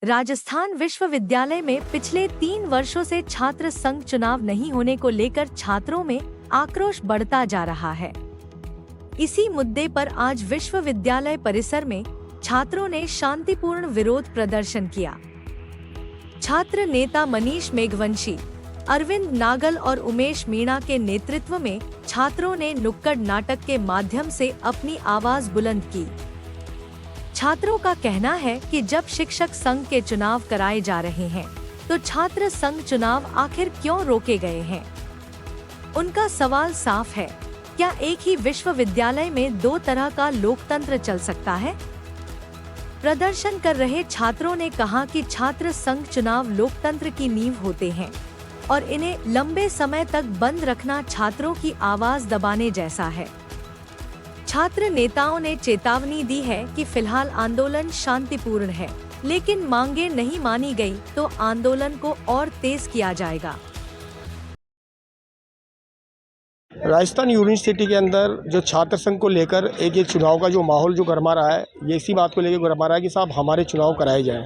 राजस्थान विश्वविद्यालय में पिछले 3 वर्षों से छात्र संघ चुनाव नहीं होने को लेकर छात्रों में आक्रोश बढ़ता जा रहा है। इसी मुद्दे पर आज विश्वविद्यालय परिसर में छात्रों ने शांतिपूर्ण विरोध प्रदर्शन किया। छात्र नेता मनीष मेघवंशी, अरविंद नागल और उमेश मीणा के नेतृत्व में छात्रों ने नुक्कड़ नाटक के माध्यम से अपनी आवाज बुलंद की। छात्रों का कहना है कि जब शिक्षक संघ के चुनाव कराए जा रहे हैं, तो छात्र संघ चुनाव आखिर क्यों रोके गए हैं? उनका सवाल साफ है, क्या एक ही विश्वविद्यालय में 2 तरह का लोकतंत्र चल सकता है? प्रदर्शन कर रहे छात्रों ने कहा कि छात्र संघ चुनाव लोकतंत्र की नींव होते हैं और इन्हें लंबे समय तक बंद रखना छात्रों की आवाज दबाने जैसा है। छात्र नेताओं ने चेतावनी दी है कि फिलहाल आंदोलन शांतिपूर्ण है, लेकिन मांगे नहीं मानी गई तो आंदोलन को और तेज किया जाएगा। राजस्थान यूनिवर्सिटी के अंदर जो छात्र संघ को लेकर एक ये चुनाव का जो माहौल जो गरमा रहा है, ये इसी बात को लेकर गरमा रहा है कि साहब हमारे चुनाव कराए जाएं।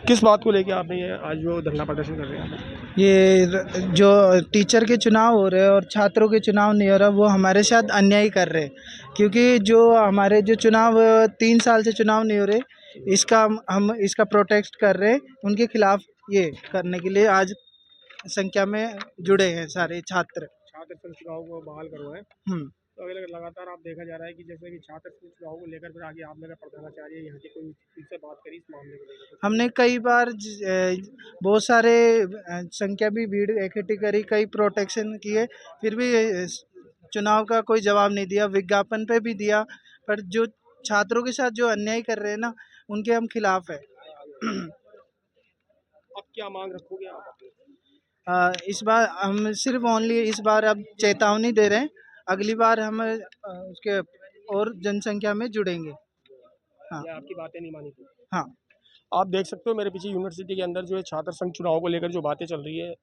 किस बात को लेकर आपने ये आज जो धरना प्रदर्शन कर रहे हैं? ये जो टीचर के चुनाव हो रहे हैं और छात्रों के चुनाव नहीं हो रहा, वो हमारे साथ अन्याय कर रहे हैं। क्योंकि जो हमारे जो चुनाव 3 साल से चुनाव नहीं हो रहे, हम इसका प्रोटेस्ट कर रहे हैं। उनके खिलाफ ये करने के लिए आज संख्या में जुड़े हैं सारे छात्र संघ चुनाव को बहाल करवाएं। तो अगर लगातार आप देखा जा रहा है कि जैसे कि छात्र संघ चुनाव को लेकर फिर आगे आपने प्रधानाचार्य यहाँ के कोई इनसे बात करी इस मामले को लेकर? हमने कई बार बहुत सारे संख्या भी भीड़ इकट्ठी करी, कई प्रोटेक्शन किए, फिर भी चुनाव का कोई जवाब नहीं दिया। विज्ञापन पे भी दिया, पर जो छात्रों के साथ जो अन्याय कर रहे हैं ना, उनके हम खिलाफ है। अब क्या मांग रखोगे आप? इस बार हम सिर्फ ओनली इस बार अब चेतावनी दे रहे हैं, अगली बार हम उसके और जनसंख्या में जुड़ेंगे। हाँ, आपकी बातें नहीं मानी थी। हाँ, आप देख सकते हो मेरे पीछे यूनिवर्सिटी के अंदर जो है छात्र संघ चुनाव को लेकर जो बातें चल रही है,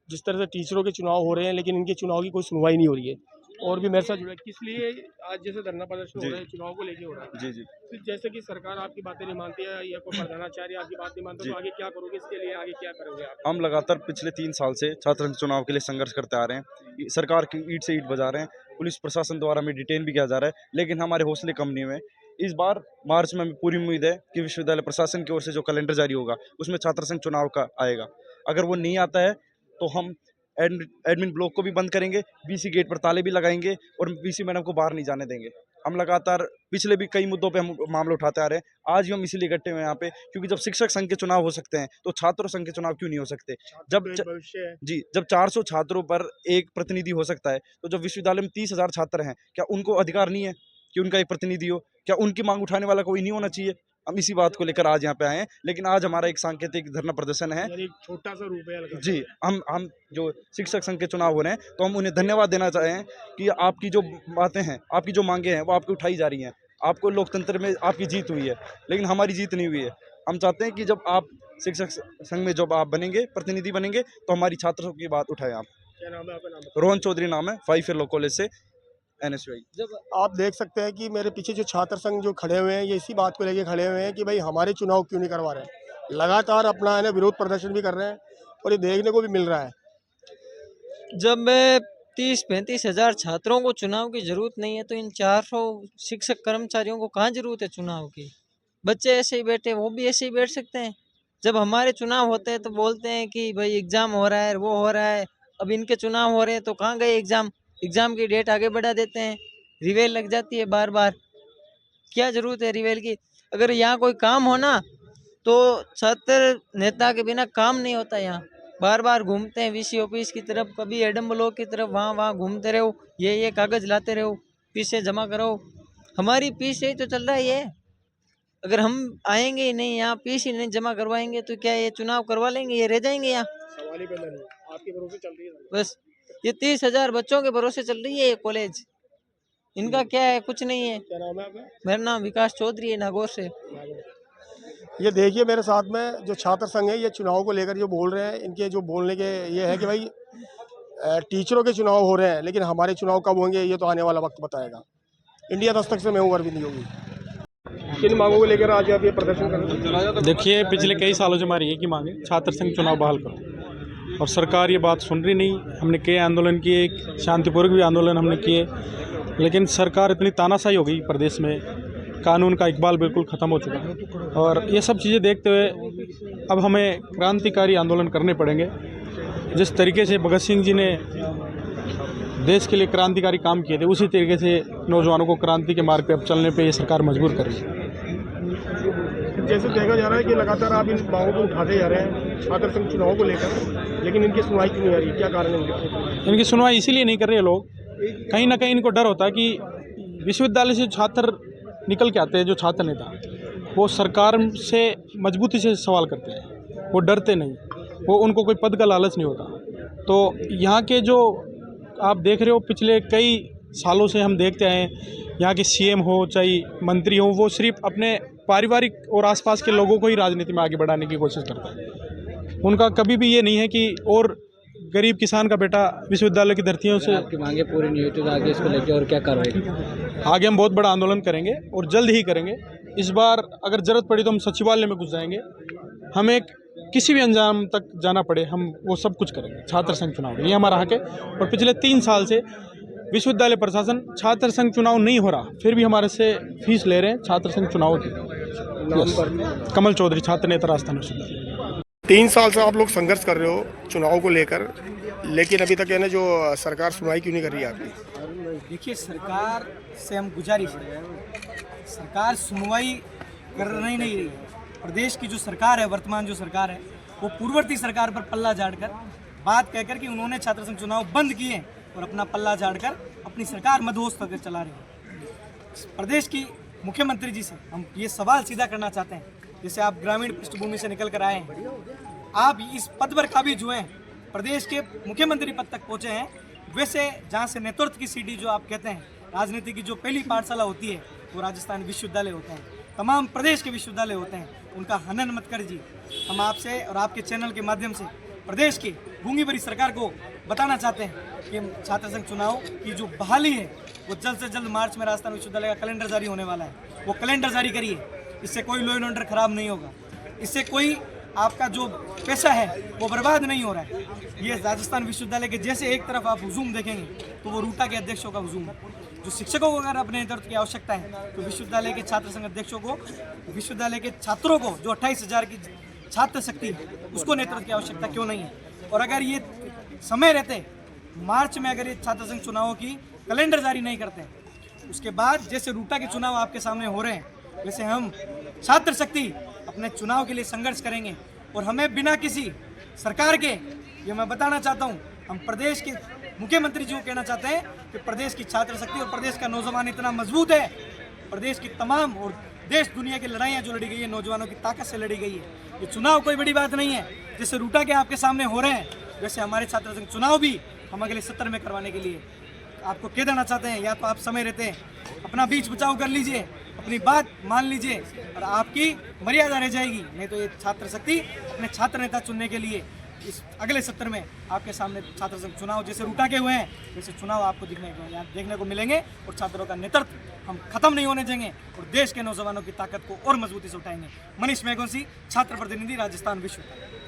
जिस तरह से टीचरों के चुनाव हो रहे हैं लेकिन इनके चुनाव की कोई सुनवाई नहीं हो रही है। और भी मेरे साथ जुड़ा, किस लिए आज जैसे धरना प्रदर्शन हो रहा है चुनाव को लेके हो रहा है? जी जी। तो जैसे कि सरकार आपकी बातें नहीं मानती है या कोई प्रधानाचार्य आपकी बात नहीं मानता, तो आगे क्या करोगे? इसके लिए आगे क्या करोगे आप? हम लगातार पिछले 3 साल से छात्र संघ चुनाव के लिए संघर्ष करते आ रहे हैं। सरकार की ईंट से ईंट बजा रहे हैं, पुलिस प्रशासन द्वारा हमें डिटेन भी किया जा रहा है, लेकिन हमारे हौसले कम नहीं हुए। इस बार मार्च में हमें पूरी उम्मीद है कि विश्वविद्यालय प्रशासन की ओर से जो कैलेंडर जारी होगा उसमें छात्र संघ चुनाव का आएगा। अगर वो नहीं आता है तो हम एडमिन ब्लॉक को भी बंद करेंगे, बीसी गेट पर ताले भी लगाएंगे और बीसी मैडम को बाहर नहीं जाने देंगे। हम लगातार पिछले भी कई मुद्दों पे हम मामला उठाते आ रहे हैं। आज भी हम इसीलिए इकट्ठे हुए हैं यहाँ पे, क्योंकि जब शिक्षक संघ के चुनाव हो सकते हैं तो छात्र संघ के चुनाव क्यों नहीं हो सकते? जब 400 छात्रों पर एक प्रतिनिधि हो सकता है, तो जब विश्वविद्यालय में 30,000 छात्र हैं, क्या उनको अधिकार नहीं है कि उनका एक प्रतिनिधि हो? क्या उनकी मांग उठाने वाला कोई नहीं होना चाहिए? हम इसी बात को लेकर आज यहाँ पे आए हैं। लेकिन आज हमारा एक सांकेतिक धरना प्रदर्शन है, छोटा सा रूप है जी। हम जो शिक्षक संघ के चुनाव हो रहे हैं, तो हम उन्हें धन्यवाद देना चाहें कि आपकी जो बातें हैं, आपकी जो मांगे हैं, वो आपकी उठाई जा रही हैं। आपको लोकतंत्र में आपकी जीत हुई है, लेकिन हमारी जीत नहीं हुई है। हम चाहते हैं कि जब आप शिक्षक संघ में जब आप बनेंगे, प्रतिनिधि बनेंगे, तो हमारी छात्रों की बात उठाएं आप। क्या नाम है आपका? नाम? रोहन चौधरी नाम है, 5 ईयर लॉ कॉलेज से NSUI। जब आप देख सकते हैं कि मेरे पीछे जो छात्र संघ जो खड़े हुए हैं, ये इसी बात को लेके खड़े हुए हैं कि भाई हमारे चुनाव क्यों नहीं करवा रहे हैं। लगातार अपना है ना विरोध प्रदर्शन भी कर रहे हैं और ये देखने को भी मिल रहा है। जब 30-35 हज़ार छात्रों को चुनाव की जरूरत नहीं है, तो इन 400 शिक्षक कर्मचारियों को कहाँ जरूरत है चुनाव की? बच्चे ऐसे ही बैठे, वो भी ऐसे ही बैठ सकते हैं। जब हमारे चुनाव होते हैं तो बोलते हैं कि भाई एग्ज़ाम हो रहा है, वो हो रहा है। अब इनके चुनाव हो रहे हैं तो कहाँ गए एग्ज़ाम की डेट आगे बढ़ा देते हैं, रिवेल लग जाती है बार बार। क्या ज़रूरत है रिवेल की? अगर यहाँ कोई काम हो ना, तो छात्र नेता के बिना काम नहीं होता। यहाँ बार बार घूमते हैं VC ऑफिस की तरफ, कभी एडम ब्लॉक की तरफ, वहाँ घूमते रहो, ये कागज़ लाते रहो, फीसें जमा करो। हमारी फीस यही तो चल रहा है ये। अगर हम आएंगे ही नहीं यहाँ, फीस ही नहीं जमा करवाएंगे, तो क्या ये चुनाव करवा लेंगे? ये रह जाएंगे यहाँ। सवाल ही पैदा नहीं, आपके भरोसे चल रही है बस ये 30,000 बच्चों के भरोसे चल रही है ये कॉलेज। इनका क्या है? कुछ नहीं है। क्या नाम है आपका? मेरा नाम विकास चौधरी है, नागौर से। ये देखिए मेरे साथ में जो छात्र संघ है, ये चुनाव को लेकर जो बोल रहे हैं, इनके जो बोलने के ये है कि भाई टीचरों के चुनाव हो रहे हैं, लेकिन हमारे चुनाव कब होंगे ये तो आने वाला वक्त बताएगा। इंडिया दस्तक से मैं हूँ अरविंद योगी। किन मांगों को लेकर आज आप ये प्रदर्शन कर रहे हैं? देखिए, पिछले कई सालों से हमारी एक ही मांग है, छात्र संघ चुनाव बहाल करो, और सरकार ये बात सुन रही नहीं। हमने कई आंदोलन किए, शांतिपूर्वक भी आंदोलन हमने किए, लेकिन सरकार इतनी तानाशाही हो गई प्रदेश में, कानून का इकबाल बिल्कुल ख़त्म हो चुका है। और ये सब चीज़ें देखते हुए अब हमें क्रांतिकारी आंदोलन करने पड़ेंगे। जिस तरीके से भगत सिंह जी ने देश के लिए क्रांतिकारी काम किए थे, उसी तरीके से नौजवानों को क्रांति के मार्ग पे अब चलने पे ये सरकार मजबूर कर रही है। जैसे देखा जा रहा है कि लगातार आप इन मांगों को उठाते जा रहे हैं छात्र संघ चुनाव को लेकर, लेकिन इनकी सुनवाई क्यों नहीं आ रही? क्या कारण है इनकी सुनवाई इसीलिए नहीं कर रहे लोग, कहीं ना कहीं इनको डर होता है कि विश्वविद्यालय से छात्र निकल के आते हैं, जो छात्र नेता वो सरकार से मजबूती से सवाल करते हैं, वो डरते नहीं, वो उनको कोई पद का लालच नहीं होता। तो यहाँ के जो आप देख रहे हो, पिछले कई सालों से हम देखते आए हैं, यहाँ के सीएम हो चाहे मंत्री हो, वो सिर्फ अपने पारिवारिक और आसपास के लोगों को ही राजनीति में आगे बढ़ाने की कोशिश करता है। उनका कभी भी ये नहीं है कि और गरीब किसान का बेटा विश्वविद्यालय की धरतियों से। आपकी मांगे पूरी नहीं हुई तो आगे इसको लेकर और क्या कार्रवाई? आगे हम बहुत बड़ा आंदोलन करेंगे और जल्द ही करेंगे। इस बार अगर ज़रूरत पड़ी तो हम सचिवालय में घुस जाएंगे, हमें किसी भी अंजाम तक जाना पड़े हम वो सब कुछ करेंगे छात्र संघ चुनाव के लिए। हमारा हक है। और पिछले 3 साल से विश्वविद्यालय प्रशासन छात्र संघ चुनाव नहीं हो रहा, फिर भी हमारे से फीस ले रहे हैं छात्र संघ चुनाव की। कमल चौधरी, छात्र नेता, राजस्थान विश्वविद्यालय। 3 साल से आप लोग संघर्ष कर रहे हो चुनाव को लेकर, लेकिन अभी तक है ना जो सरकार सुनवाई क्यों नहीं कर रही है आपकी? देखिए, सरकार से हम गुजारिश है, सरकार सुनवाई कर नहीं रही है। प्रदेश की जो सरकार है, वर्तमान जो सरकार है, वो पूर्ववर्ती सरकार पर पल्ला झाड़कर बात कहकर कि उन्होंने छात्र संघ चुनाव बंद किए और अपना पल्ला झाड़कर अपनी सरकार मदहोश होकर चला रहे हैं। प्रदेश की मुख्यमंत्री जी से हम ये सवाल सीधा करना चाहते हैं, जैसे आप ग्रामीण पृष्ठभूमि से निकल कर आए हैं, आप इस पद पर काबिज हुए हैं, प्रदेश के मुख्यमंत्री पद तक पहुँचे हैं, वैसे जहाँ से नेतृत्व की सीढ़ी जो आप कहते हैं, राजनीति की जो पहली पाठशाला होती है वो राजस्थान विश्वविद्यालय होते हैं, तमाम प्रदेश के विश्वविद्यालय होते हैं, उनका हनन मत करिए। हम आपसे और आपके चैनल के माध्यम से प्रदेश की गूंगी भरी सरकार को बताना चाहते हैं कि छात्र संघ चुनाव की जो बहाली है वो जल्द से जल्द मार्च में राजस्थान विश्वविद्यालय का कैलेंडर जारी होने वाला है, वो कैलेंडर जारी करिए। इससे कोई लॉ एंड ऑर्डर खराब नहीं होगा, इससे कोई आपका जो पैसा है वो बर्बाद नहीं हो रहा है। ये राजस्थान विश्वविद्यालय के जैसे एक तरफ आप हुजूम देखेंगे तो वो रूटा के अध्यक्षों का हुजूम है। जो शिक्षकों को अगर अपने नेतृत्व की आवश्यकता है तो विश्वविद्यालय के छात्र संघ अध्यक्षों को, विश्वविद्यालय के छात्रों को जो 28,000 की छात्र शक्ति है उसको नेतृत्व की आवश्यकता क्यों नहीं है? और अगर ये समय रहते मार्च में अगर ये छात्र संघ चुनावों की कैलेंडर जारी नहीं करते, उसके बाद जैसे रूटा के चुनाव आपके सामने हो रहे हैं, वैसे हम छात्र शक्ति अपने चुनाव के लिए संघर्ष करेंगे। और हमें बिना किसी सरकार के, ये मैं बताना चाहता हूँ, हम प्रदेश के मुख्यमंत्री जी को कहना चाहते हैं कि प्रदेश की छात्र शक्ति और प्रदेश का नौजवान इतना मजबूत है, प्रदेश की तमाम और देश दुनिया की लड़ाइयाँ जो लड़ी गई है नौजवानों की ताकत से लड़ी गई है। ये चुनाव कोई बड़ी बात नहीं है, जैसे रूटा के आपके सामने हो रहे हैं वैसे हमारे छात्र संघ चुनाव भी हम अगले सत्र में करवाने के लिए आपको कह देना चाहते हैं। या तो आप समय रहते हैं अपना बीच बचाव कर लीजिए, अपनी बात मान लीजिए और आपकी मर्यादा रह जाएगी, नहीं तो ये छात्र शक्ति अपने छात्र नेता चुनने के लिए इस अगले सत्र में आपके सामने छात्र संघ चुनाव जैसे रूटा के हुए हैं वैसे चुनाव आपको देखने को मिलेंगे। और छात्रों का नेतृत्व हम खत्म नहीं होने देंगे और देश के नौजवानों की ताकत को और मजबूती से उठाएंगे। मनीष मेघोसी, छात्र प्रतिनिधि, राजस्थान विश्वविद्यालय।